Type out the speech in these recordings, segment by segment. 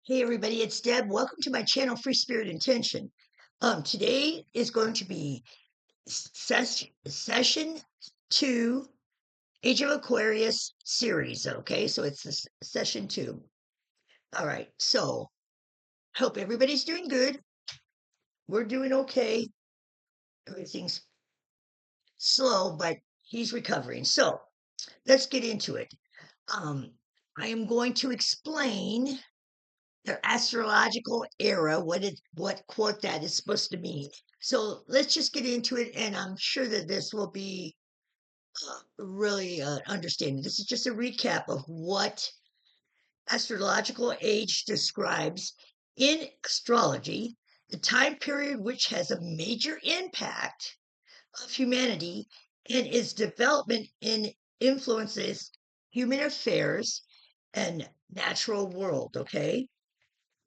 Hey everybody, it's Deb. Welcome to my channel, Free Spirit Intention. Today is going to be session 2, Age of Aquarius series. Okay, so it's session 2. All right, so hope everybody's doing good. We're doing okay. Everything's slow, but he's recovering. So let's get into it. Um, I am going to explain their astrological era, what quote that is supposed to mean. So let's just get into it, and I'm sure that this will be really understanding. This is just a recap of what astrological age describes in astrology, the time period which has a major impact of humanity and its development in influences human affairs and natural world. Okay,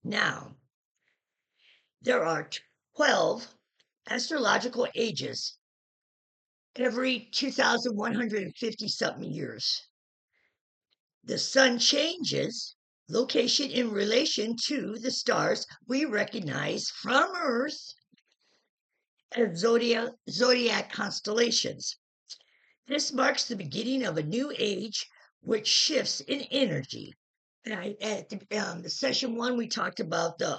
now there are 12 astrological ages every 2,150 something years. The sun changes location in relation to the stars we recognize from Earth as zodiac constellations. This marks the beginning of a new age which shifts in energy. And at the session 1, we talked about the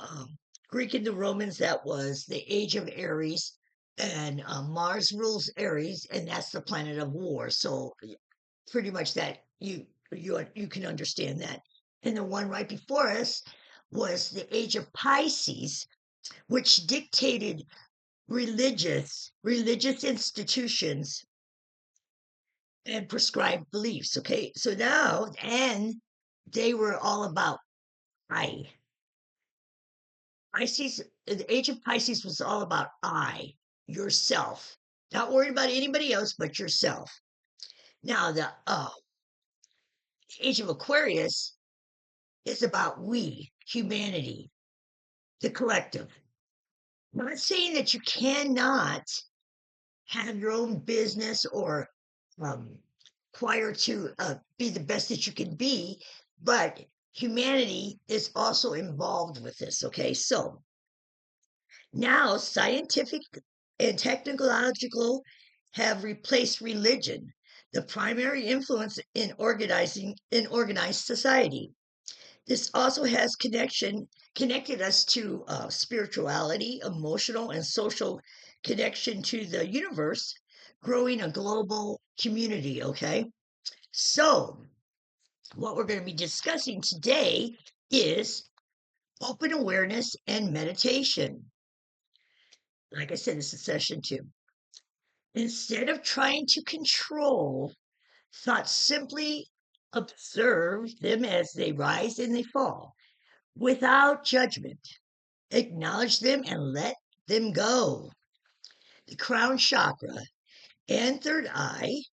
Greek and the Romans. That was the age of Aries, and Mars rules Aries, and that's the planet of war. So pretty much that you can understand that. And the one right before us was the age of Pisces, which dictated religious institutions and prescribed beliefs. Okay, so now and they were all about I. Pisces, the age of Pisces was all about I, yourself. Not worried about anybody else but yourself. Now, the age of Aquarius is about we, humanity, the collective. Not saying that you cannot have your own business or require to be the best that you can be, but humanity is also involved with this. Okay, so now, scientific and technological have replaced religion, the primary influence in organized society. This also has connected us to spirituality, emotional and social connection to the universe, growing a global community. Okay, so what we're going to be discussing today is open awareness and meditation. Like I said, this is session 2. Instead of trying to control thoughts, simply observe them as they rise and they fall without judgment. Acknowledge them and let them go. The crown chakra and third eye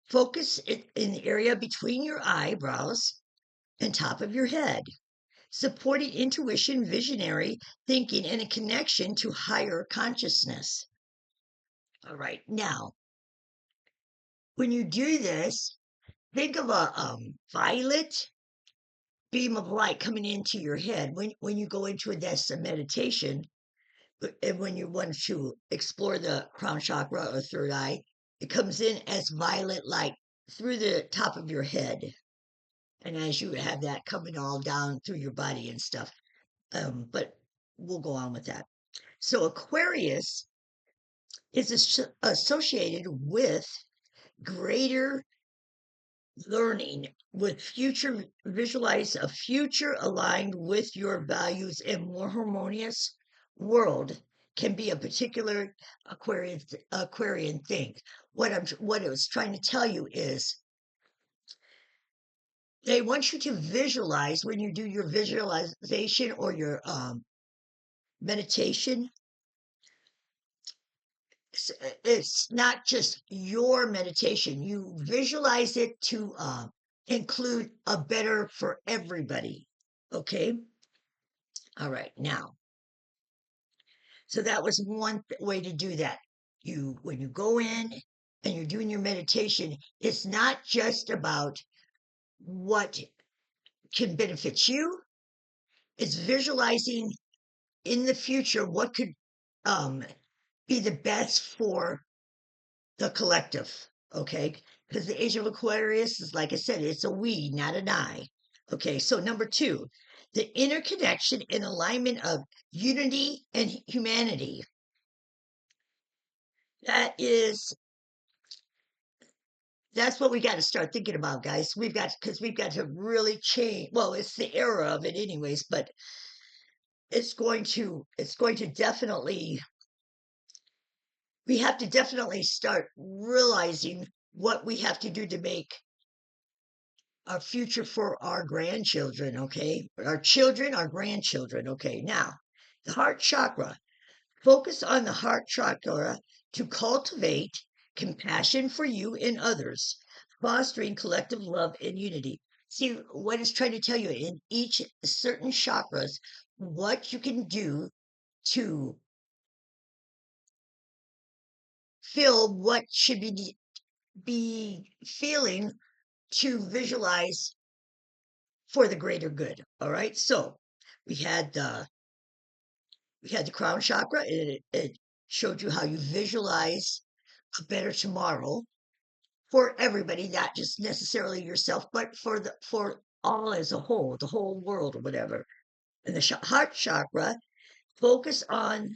focus in the area between your eyebrows and top of your head, supporting intuition, visionary thinking, and a connection to higher consciousness. All right, now when you do this, think of a violet beam of light coming into your head when you go into a meditation, and when you want to explore the crown chakra or third eye, it comes in as violet light through the top of your head. And as you have that coming all down through your body and stuff. But we'll go on with that. So Aquarius is associated with greater learning, with future, visualize a future aligned with your values and more harmonious world can be a particular Aquarian thing. What I was trying to tell you is they want you to visualize when you do your visualization or your meditation. It's not just your meditation. You visualize it to include a better for everybody. Okay. All right. Now, so that was one way to do that. When you go in and you're doing your meditation, it's not just about what can benefit you. It's visualizing in the future what could um, be the best for the collective, okay? Because the age of Aquarius is, like I said, it's a we, not an I. Okay, so number two, the interconnection and alignment of unity and humanity. That's what we got to start thinking about, guys. We've got to really change. Well, it's the era of it anyways, but it's going to definitely, we have to definitely start realizing what we have to do to make our future for our grandchildren, okay? Our children, our grandchildren, okay? Now, the heart chakra. Focus on the heart chakra to cultivate compassion for you and others, fostering collective love and unity. See what it's trying to tell you in each certain chakras, what you can do to feel what should be feeling to visualize for the greater good. All right. So we had the crown chakra. It showed you how you visualize a better tomorrow for everybody, not just necessarily yourself, but for all as a whole, the whole world or whatever. And the heart chakra, focus on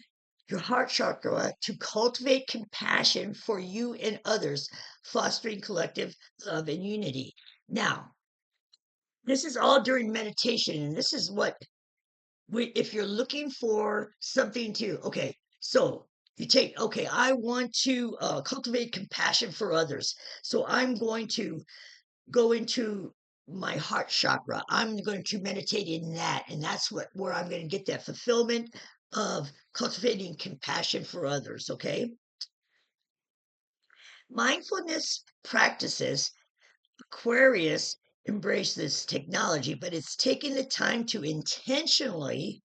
your heart chakra to cultivate compassion for you and others, fostering collective love and unity. Now, this is all during meditation, and this is what if you're looking for something to, okay, so you take, okay, I want to cultivate compassion for others. So I'm going to go into my heart chakra. I'm going to meditate in that. And that's where I'm going to get that fulfillment of cultivating compassion for others. Okay. Mindfulness practices, Aquarius embrace this technology, but it's taking the time to intentionally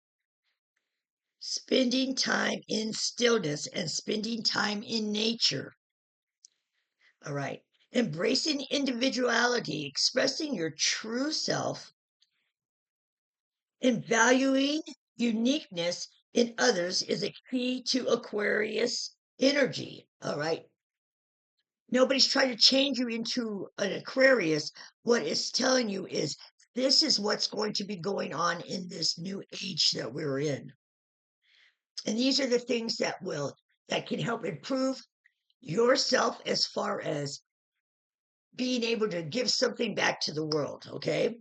spending time in stillness and spending time in nature. All right. Embracing individuality, expressing your true self, and valuing uniqueness in others is a key to Aquarius energy. All right. Nobody's trying to change you into an Aquarius. What it's telling you is this is what's going to be going on in this new age that we're in. And these are the things that can help improve yourself as far as being able to give something back to the world. Okay.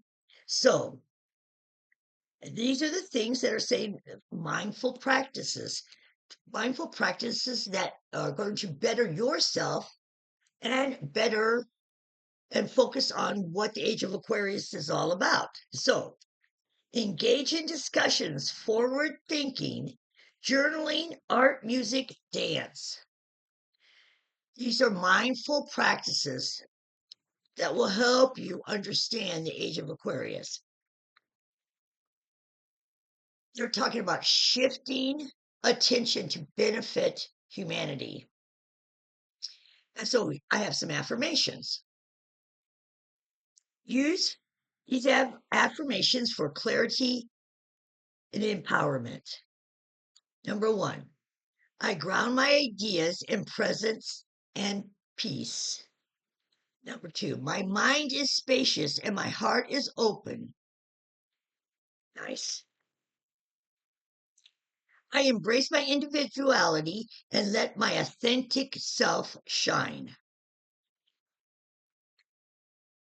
So these are the things that are saying mindful practices that are going to better yourself and better and focus on what the age of Aquarius is all about. So engage in discussions, forward thinking, journaling, art, music, dance. These are mindful practices that will help you understand the age of Aquarius. They're talking about shifting attention to benefit humanity. And so I have some affirmations. Use these affirmations for clarity and empowerment. Number one, I ground my ideas in presence and peace. Number two, my mind is spacious and my heart is open. Nice. I embrace my individuality and let my authentic self shine.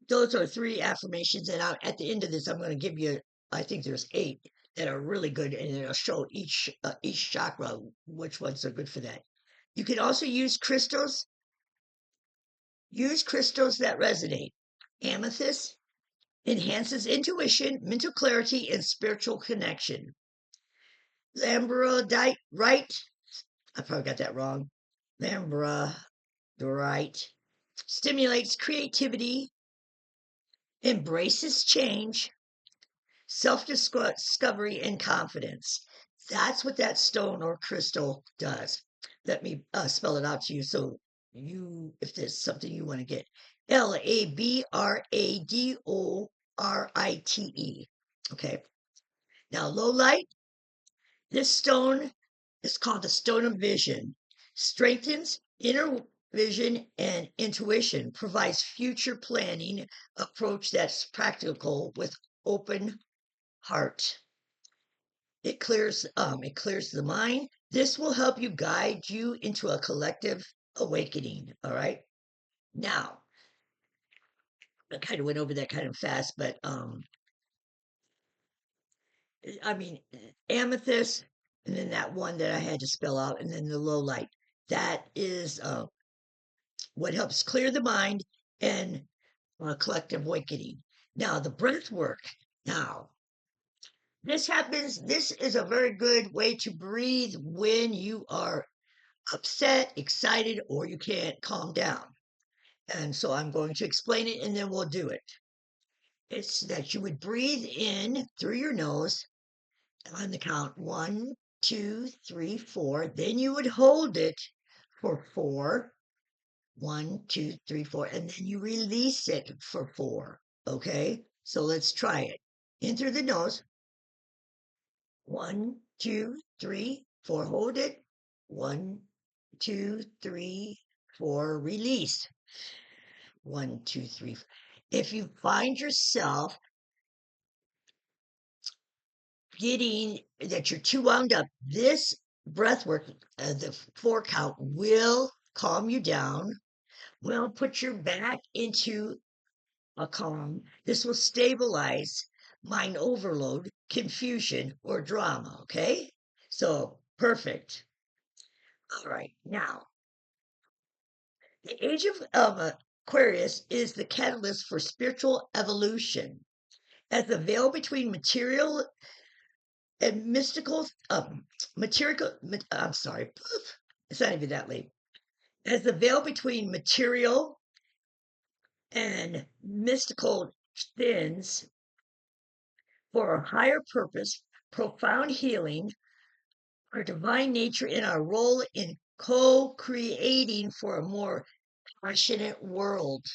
Those are three affirmations. And at the end of this, I'm going to give you, I think there's 8 that are really good, and it'll show each chakra which ones are good for that. You can also use crystals. Use crystals that resonate. Amethyst enhances intuition, mental clarity, and spiritual connection. Labradorite, I probably got that wrong. Labradorite stimulates creativity, embraces change, self-discovery, and confidence. That's what that stone or crystal does. Let me spell it out to you so if there's something you want to get. Labradorite. Okay. Now, low light, this stone is called the stone of vision, strengthens inner vision and intuition, provides future planning approach that's practical with open heart. It clears the mind. This will help you guide you into a collective awakening. All right. Now, I kind of went over that kind of fast, but I mean, amethyst, and then that one that I had to spell out, and then the low light. That is what helps clear the mind and collective awakening. Now, the breath work. Now, this is a very good way to breathe when you are upset, excited, or you can't calm down. And so I'm going to explain it and then we'll do it. It's that you would breathe in through your nose on the count 1, 2, 3, 4. Then you would hold it for 4. 1, 2, 3, 4. And then you release it for 4. Okay? So let's try it. In through the nose. 1, 2, 3, 4. Hold it. 1, 2, 3, 4. Release. 1, 2, 3. If you find yourself getting that you're too wound up, this breath work, the 4 count, will calm you down, will put your back into a calm. This will stabilize mind overload, confusion, or drama. Okay. So perfect. All right. Now, the age of Aquarius is the catalyst for spiritual evolution. As the veil between material and mystical, material, I'm sorry, it's not even that late. As the veil between material and mystical thins for a higher purpose, profound healing, our divine nature, and our role in co-creating for a more passionate world.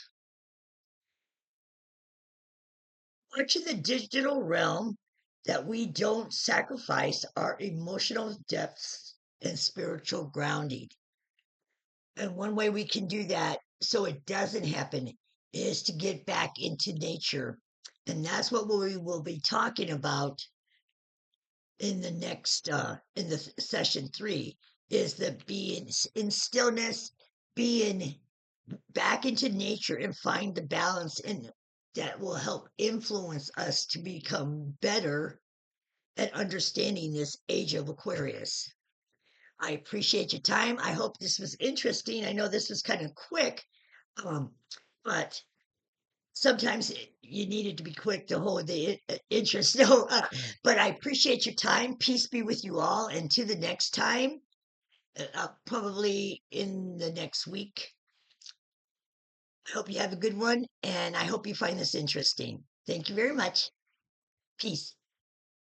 Much of the digital realm that we don't sacrifice our emotional depths and spiritual grounding. And one way we can do that so it doesn't happen is to get back into nature. And that's what we will be talking about in the next in the session 3, is the being in stillness, being back into nature and find the balance in that will help influence us to become better at understanding this age of Aquarius. I appreciate your time. I hope this was interesting. I know this was kind of quick, um, but sometimes you needed to be quick to hold the interest. So, but I appreciate your time. Peace be with you all. And to the next time, probably in the next week. I hope you have a good one, and I hope you find this interesting. Thank you very much. Peace.